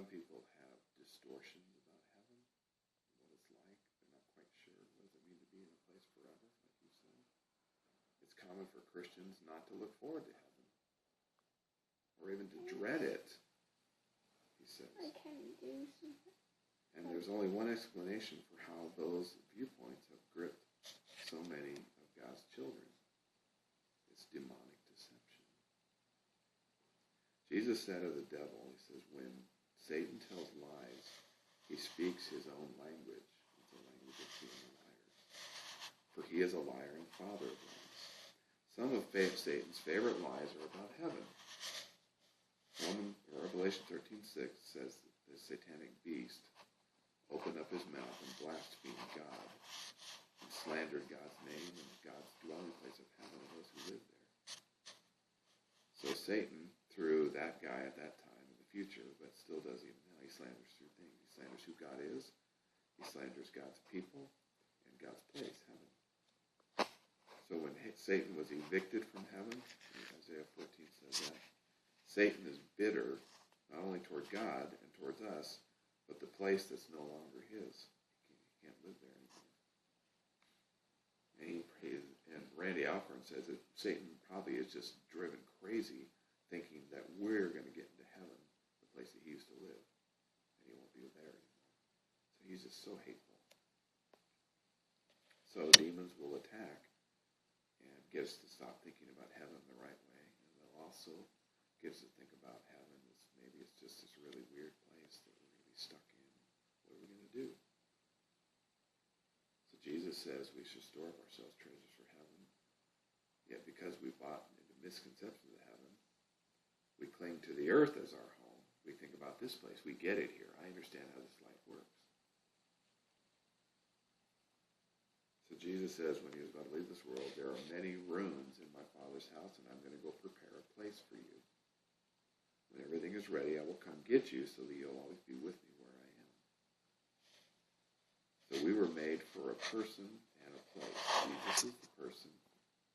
Some people have distortions about heaven, what it's like. They're not quite sure. What does it mean to be in a place forever, like you said? It's common for Christians not to look forward to heaven, or even to dread it, he says. I can do something. And there's only one explanation for how those viewpoints have gripped so many of God's children. It's demonic deception. Jesus said of the devil, he says, when Satan tells lies, he speaks his own language. It's the language of being a liar. For he is a liar and father of lies. Some of Satan's favorite lies are about heaven. Revelation 13:6 says that the satanic beast opened up his mouth and blasphemed God and slandered God's name and God's dwelling place of heaven and those who live there. So Satan, through that guy at that time in the future, but still does even now, he slanders through things. He slanders who God is. He slanders God's people and God's place, heaven. So when Satan was evicted from heaven, Isaiah 14 says that, Satan is bitter not only toward God and towards us, but the place that's no longer his. He can't live there anymore. And Randy Alcorn says that Satan probably is just driven crazy thinking that we're going to get into heaven, the place that he used to live, and he won't be there anymore. So he's just so hateful. So demons will attack and get us to stop thinking about heaven the right way. And they'll also get us to think about heaven as maybe it's just this really weird place that we're going to be stuck in. What are we going to do? So Jesus says we should store up ourselves treasures for heaven. Yet because we bought into misconceptions of heaven, we cling to the earth as our home. We think about this place. We get it here. I understand how this life works. So Jesus says when he was about to leave this world, there are many rooms in my Father's house, and I'm going to go prepare a place for you. When everything is ready, I will come get you so that you'll always be with me where I am. So we were made for a person and a place. Jesus is the person.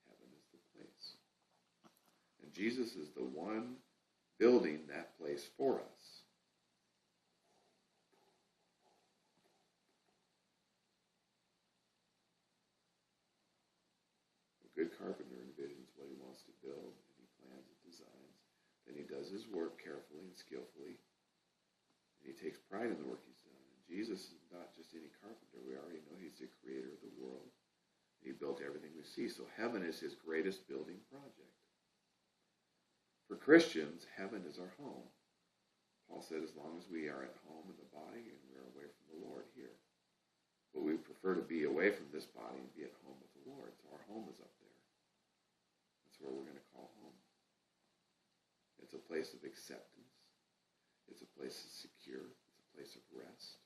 Heaven is the place. And Jesus is the one building that place for us. A good carpenter envisions what he wants to build, and he plans and designs. Then he does his work carefully and skillfully, and he takes pride in the work he's done. And Jesus is not just any carpenter. We already know he's the creator of the world. He built everything we see. So heaven is his greatest building project. For Christians, heaven is our home. Paul said as long as we are at home in the body and we are away from the Lord here. But we prefer to be away from this body and be at home with the Lord. So our home is up there. That's where we're going to call home. It's a place of acceptance. It's a place that's secure. It's a place of rest.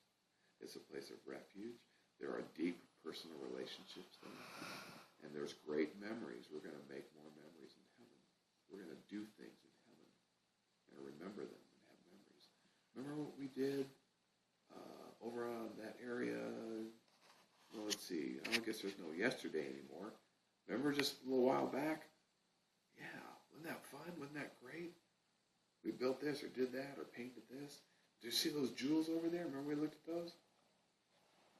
It's a place of refuge. There are deep personal relationships there. And there's great memories. We're going to make more memories in heaven. We're going to do things in heaven and remember them and have memories. Remember what we did over on that area? Well, let's see. I don't guess there's no yesterday anymore. Remember just a little while back? Yeah. Wasn't that fun? Wasn't that great? We built this or did that or painted this. Do you see those jewels over there? Remember we looked at those?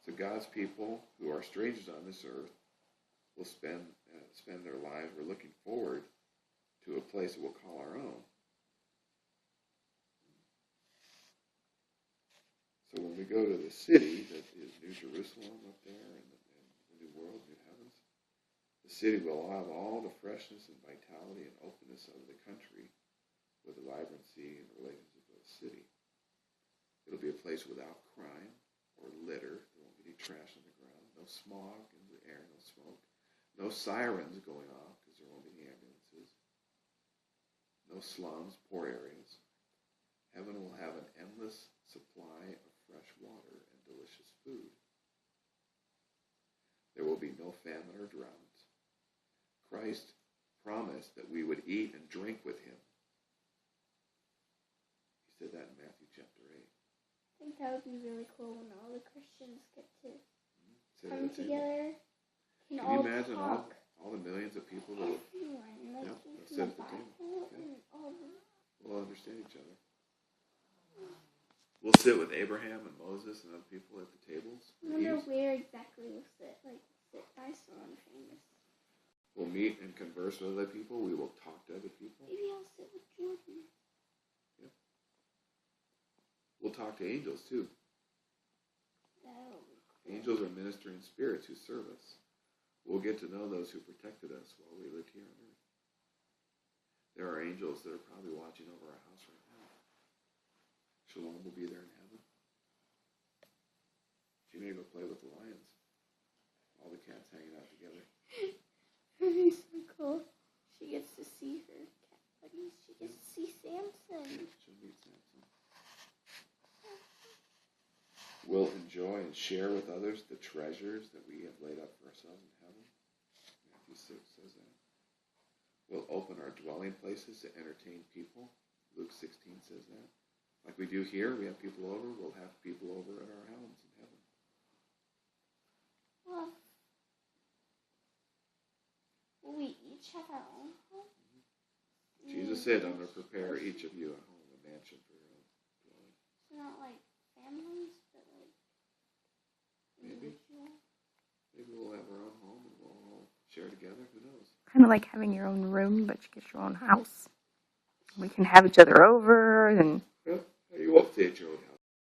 So God's people who are strangers on this earth will spend their lives. We're looking forward to a place that we'll call our own. So when we go to the city that is New Jerusalem up there and the new world, new heavens, the city will have all the freshness and vitality and openness of the country with the vibrancy and relationship of the city. It'll be a place without crime or litter. There won't be any trash on the ground, no smog in the air, no smoke, no sirens going off because there won't be any ambulances, no slums, poor areas. Heaven will have an endless supply of fresh water and delicious food. There will be no famine or drought. Christ promised that we would eat and drink with him. He said that in Matthew chapter 8. I think that would be really cool when all the Christians get to come together. Can you imagine all the millions of people that everyone, like sit at the table? Okay. We'll understand each other. We'll sit with Abraham and Moses and other people at the tables. I wonder where exactly we'll sit. Like, sit by someone famous. We'll meet and converse with other people. We will talk to other people. Maybe I'll sit with Jordan. Yep. We'll talk to angels too. That'll be cool. Angels are ministering spirits who serve us. We'll get to know those who protected us while we lived here on earth. There are angels that are probably watching over our house right now. Shalom will be there in heaven. She may go play with the lions. All the cats hanging out together. That'd be so cool. She gets to see her cat buddies. She gets to see Samson. She'll meet Samson. We'll enjoy and share with others the treasures that we have laid up for ourselves in heaven. Matthew 6 says that. We'll open our dwelling places to entertain people. Luke 16 says that. Like we do here, we have people over. We'll have people over at our homes in heaven. Well, will we each have our own home? Mm-hmm. Jesus said, I'm going to prepare each of you a home, a mansion for your own dwelling. So not like families, but like individual? Maybe we'll have our own home and we'll all share together. Who knows? Kind of like having your own room, but you get your own house. We can have each other over, and Well, you won't stay at your own